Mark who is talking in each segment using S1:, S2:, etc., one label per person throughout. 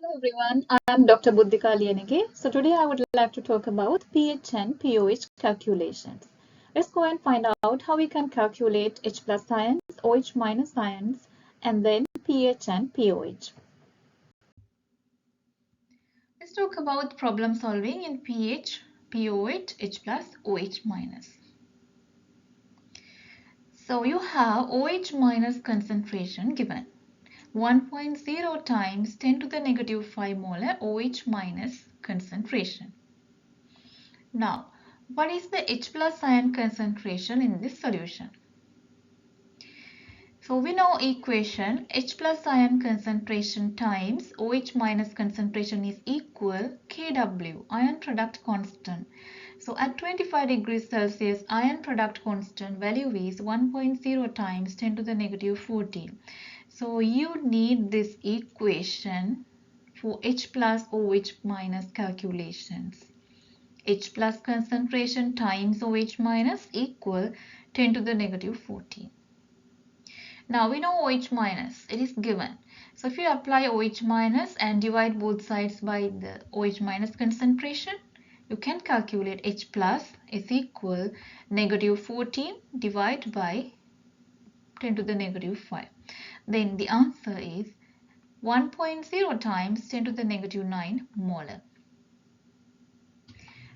S1: Hello everyone, I am Dr. Buddhika Lienige. So today I would like to talk about pH and pOH calculations. Let's go and find out how we can calculate H plus ions, OH minus ions, and then pH and pOH. Let's talk about problem solving in pH, pOH, H plus, OH minus. So you have OH minus concentration given. 1.0 times 10 to the negative 5 molar OH minus concentration. Now, what is the H plus ion concentration in this solution? So we know equation H plus ion concentration times OH minus concentration is equal Kw, ion product constant. So at 25 degrees Celsius, ion product constant value is 1.0 times 10 to the negative 14. So you need this equation for H plus OH minus calculations. H plus concentration times OH minus equal 10 to the negative 14. Now we know OH minus, it is given. So if you apply OH minus and divide both sides by the OH minus concentration, you can calculate H plus is equal negative 14 divided by 10 to the negative 5. Then the answer is 1.0 times 10 to the negative 9 molar.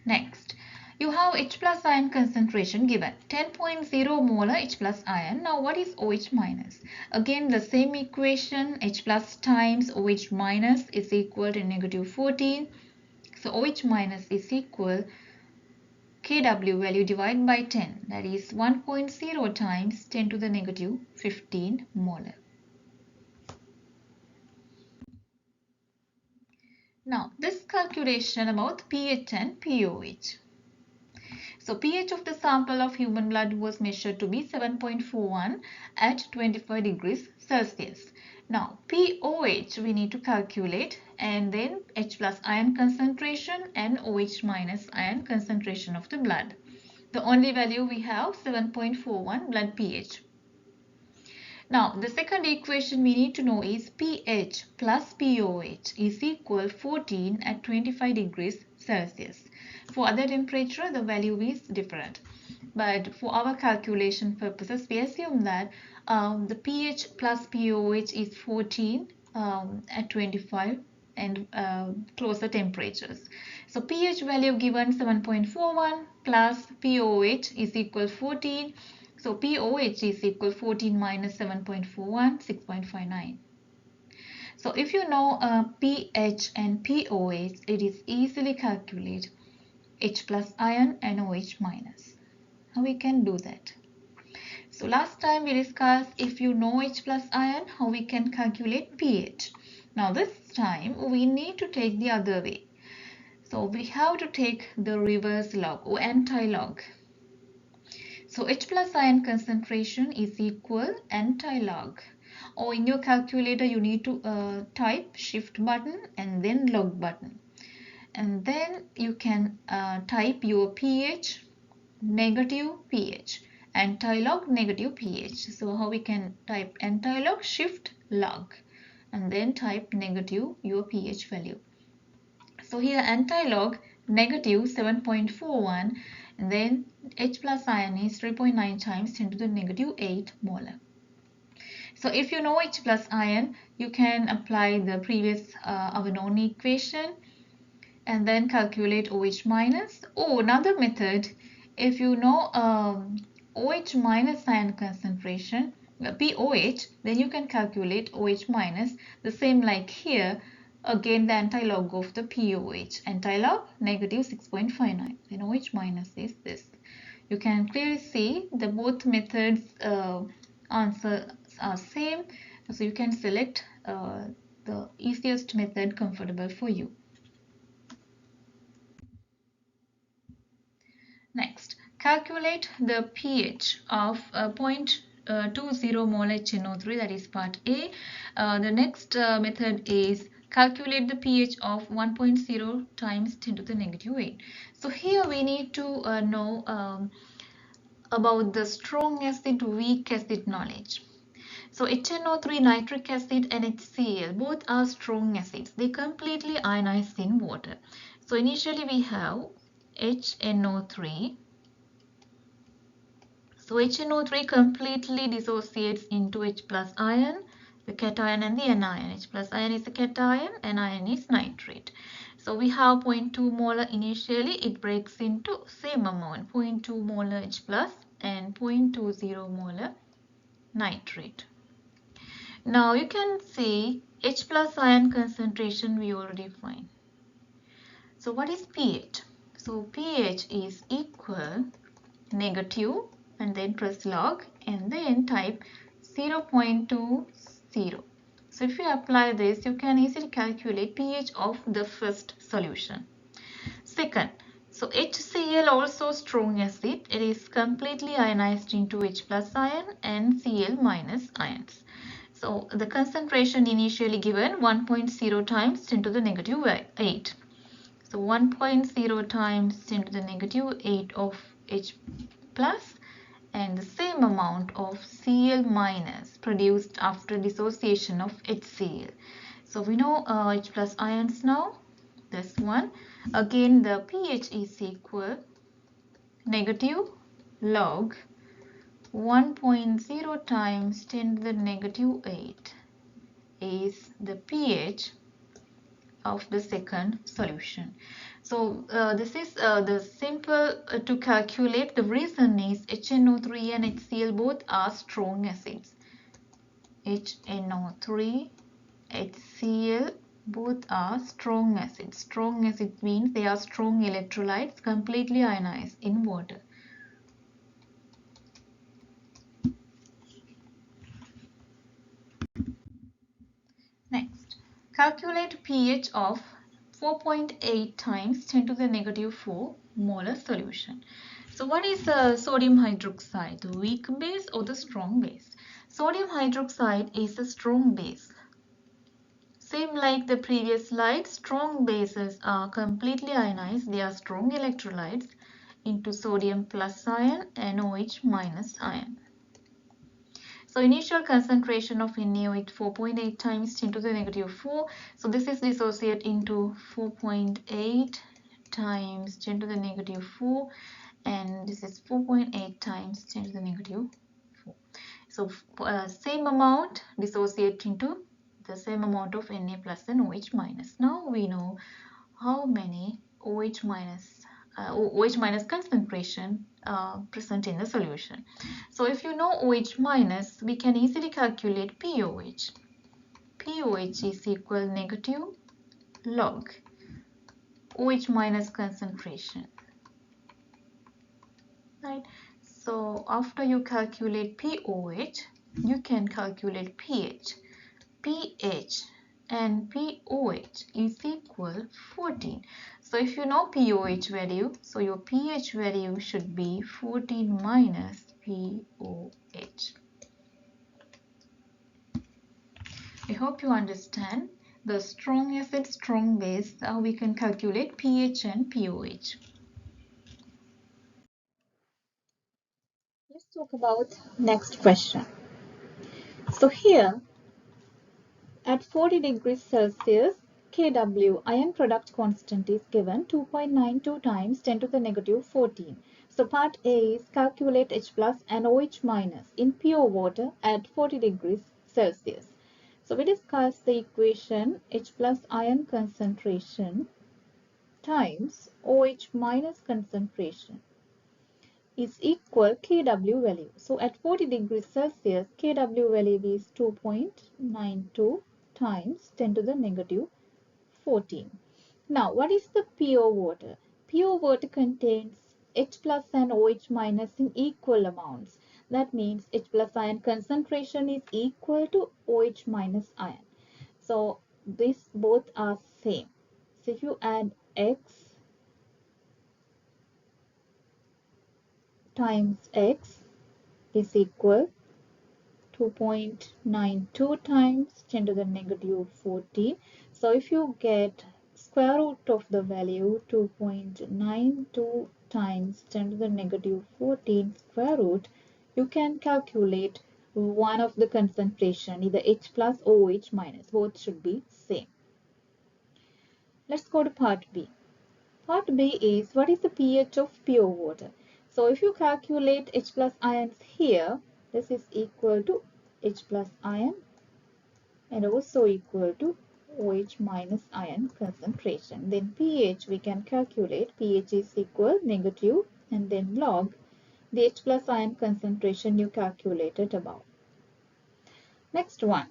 S1: Next, you have H plus ion concentration given 10.0 molar H plus ion. Now what is OH minus? Again the same equation, H plus times OH minus is equal to negative 14. So OH minus is equal Kw value divided by 10, that is 1.0 times 10 to the negative 15 molar. Now this calculation about pH and pOH. So pH of the sample of human blood was measured to be 7.41 at 25 degrees Celsius. Now pOH we need to calculate, and then H plus ion concentration and OH minus ion concentration of the blood. The only value we have 7.41 blood pH. Now the second equation we need to know is pH plus pOH is equal 14 at 25 degrees Celsius. For other temperature the value is different, but for our calculation purposes we assume that the pH plus pOH is 14 at 25 and closer temperatures. So pH value given 7.41 plus pOH is equal 14. So pOH is equal 14 minus 7.41, 6.59. So if you know pH and pOH, it is easily calculate H plus ion and OH minus. How we can do that? So last time we discussed if you know H plus ion, how we can calculate pH. Now this time we need to take the other way. So we have to take the reverse log or anti-log. So H plus ion concentration is equal anti-log. Or in your calculator you need to type shift button and then log button. And then you can type your pH, negative pH, anti-log, negative pH. So how we can type anti-log, shift log, and then type negative your pH value. So here anti-log negative 7.41, and then H plus ion is 3.9 times 10 to the negative 8 molar. So if you know H plus ion, you can apply the previous our known equation and then calculate OH minus. Or another method, if you know OH minus ion concentration, pOH, then you can calculate OH minus, the same like here. Again the anti-log of the pOH, anti-log negative 6.59, then OH minus is this. You can clearly see the both methods answers are same, so you can select the easiest method comfortable for you. Next, calculate the pH of 0.20 molar HNO3, that is part A. The next method is calculate the pH of 1.0 times 10 to the negative 8. So here we need to know about the strong acid, weak acid knowledge. So HNO3, nitric acid, and HCl both are strong acids. They completely ionize in water. So initially we have HNO3. So HNO3 completely dissociates into H plus ion, the cation and the anion. H plus ion is the cation, anion is nitrate. So we have 0.2 molar initially. It breaks into same amount, 0.2 molar H plus and 0.20 molar nitrate. Now you can see H plus ion concentration we already find. So what is pH? So pH is equal negative and then press log and then type 0.20. So if you apply this, you can easily calculate pH of the first solution. Second, so HCl also strong acid. It is completely ionized into H plus ion and Cl minus ions. So the concentration initially given 1.0 times 10 to the negative 8. So 1.0 times 10 to the negative 8 of H plus and the same amount of Cl minus produced after dissociation of HCl. So we know H plus ions now. This one. Again the pH is equal negative log 1.0 times 10 to the negative 8 is the pH of the second solution. So this is the simple to calculate. The reason is HNO3 and HCl both are strong acids. HNO3, HCl both are strong acids. Strong acids means they are strong electrolytes completely ionized in water. Next, calculate pH of 4.8 times 10 to the negative 4 molar solution. So what is sodium hydroxide, the weak base or the strong base? Sodium hydroxide is a strong base. Same like the previous slide, strong bases are completely ionized. They are strong electrolytes into sodium plus ion and OH minus ion. So initial concentration of NaOH 4.8 times 10 to the negative 4. So this is dissociate into 4.8 times 10 to the negative 4 and this is 4.8 times 10 to the negative 4. So same amount dissociate into the same amount of Na plus and OH minus. Now we know how many OH minus concentration present in the solution. So if you know OH minus, we can easily calculate pOH. pOH is equal negative log OH minus concentration. Right. So after you calculate pOH, you can calculate pH. pH and pOH is equal 14. So if you know pOH value, so your pH value should be 14 minus pOH. I hope you understand the strong acid, strong base, how we can calculate pH and pOH. Let's talk about next question. So here at 40 degrees Celsius, Kw ion product constant is given 2.92 times 10 to the negative 14. So part A is calculate H plus and OH minus in pure water at 40 degrees Celsius. So we discuss the equation H plus ion concentration times OH minus concentration is equal Kw value. So at 40 degrees Celsius, Kw value is 2.92 times 10 to the negative 14. Now, what is the pure water? Pure water contains H plus and OH minus in equal amounts. That means H plus ion concentration is equal to OH minus ion. So, these both are same. So, if you add X times X is equal 2.92 times 10 to the negative 14. So if you get square root of the value 2.92 times 10 to the negative 14 square root, you can calculate one of the concentration, either H plus or OH minus, both should be same. Let's go to part B. Part B is what is the pH of pure water. So if you calculate H plus ions here, this is equal to H plus ion and also equal to OH minus ion concentration. Then pH we can calculate. pH is equal negative and then log the H plus ion concentration you calculated above. Next one.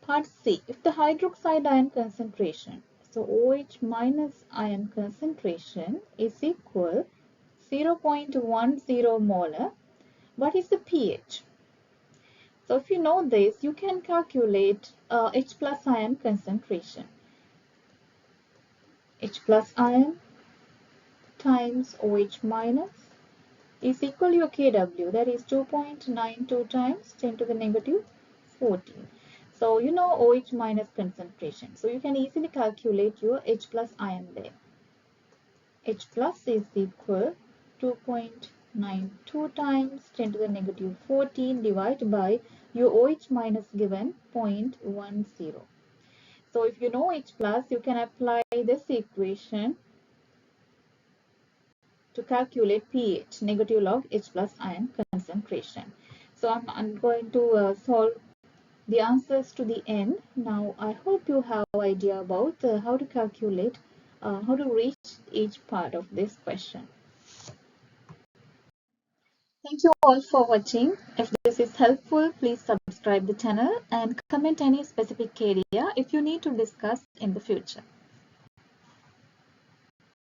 S1: Part C. If the hydroxide ion concentration, so OH minus ion concentration is equal 0.10 molar, what is the pH? So if you know this, you can calculate H plus ion concentration. H plus ion times OH minus is equal to your Kw, that is 2.92 times 10 to the negative 14. So you know OH minus concentration. So you can easily calculate your H plus ion there. H plus is equal to 2.92 times 10 to the negative 14 divided by your OH minus given 0.10. So if you know H plus, you can apply this equation to calculate pH, negative log H plus ion concentration. So I'm going to solve the answers to the end. Now I hope you have an idea about how to calculate, how to reach each part of this question. Thank you all for watching. If this is helpful, please subscribe the channel and comment any specific area if you need to discuss in the future.